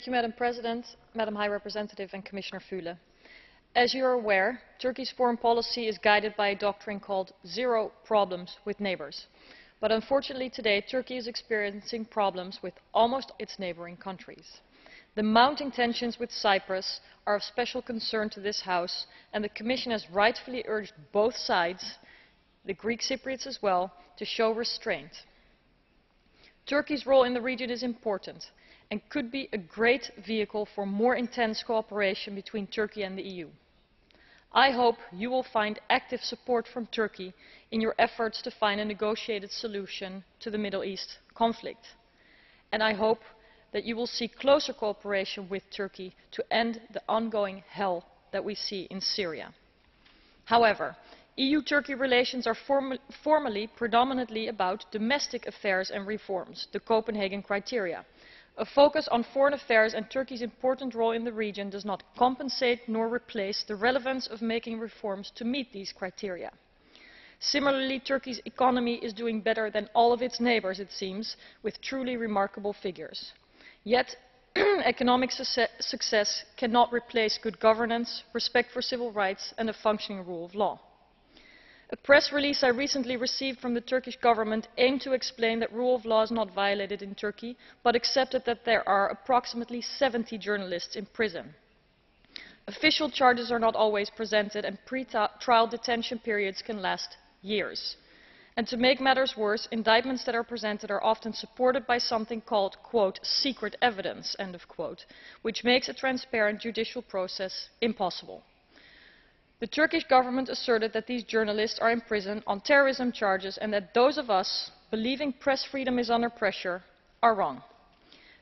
Madam President, Madam High Representative and Commissioner Füle. As you are aware, Turkey's foreign policy is guided by a doctrine called zero problems with neighbours. But unfortunately today, Turkey is experiencing problems with almost its neighbouring countries. The mounting tensions with Cyprus are of special concern to this House, and the Commission has rightfully urged both sides, the Greek Cypriots as well, to show restraint. Turkey's role in the region is important and could be a great vehicle for more intense cooperation between Turkey and the EU. I hope you will find active support from Turkey in your efforts to find a negotiated solution to the Middle East conflict. And I hope that you will seek closer cooperation with Turkey to end the ongoing hell that we see in Syria. However, EU-Turkey relations are formally predominantly about domestic affairs and reforms, the Copenhagen criteria. A focus on foreign affairs and Turkey's important role in the region does not compensate nor replace the relevance of making reforms to meet these criteria. Similarly, Turkey's economy is doing better than all of its neighbours, it seems, with truly remarkable figures. Yet, economic success cannot replace good governance, respect for civil rights and a functioning rule of law. A press release I recently received from the Turkish government aimed to explain that rule of law is not violated in Turkey, but accepted that there are approximately 70 journalists in prison. Official charges are not always presented and pre-trial detention periods can last years. And to make matters worse, indictments that are presented are often supported by something called, quote, secret evidence, end of quote, which makes a transparent judicial process impossible. The Turkish government asserted that these journalists are in prison on terrorism charges and that those of us believing press freedom is under pressure are wrong.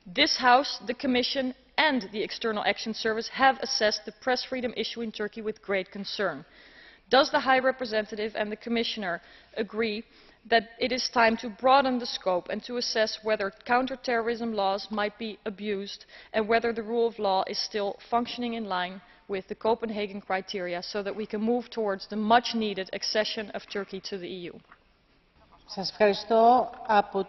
This House, the Commission and the External Action Service have assessed the press freedom issue in Turkey with great concern. Does the High Representative and the Commissioner agree that it is time to broaden the scope and to assess whether counter-terrorism laws might be abused and whether the rule of law is still functioning in line with the Copenhagen criteria so that we can move towards the much-needed accession of Turkey to the EU? Σας ευχαριστώ. Από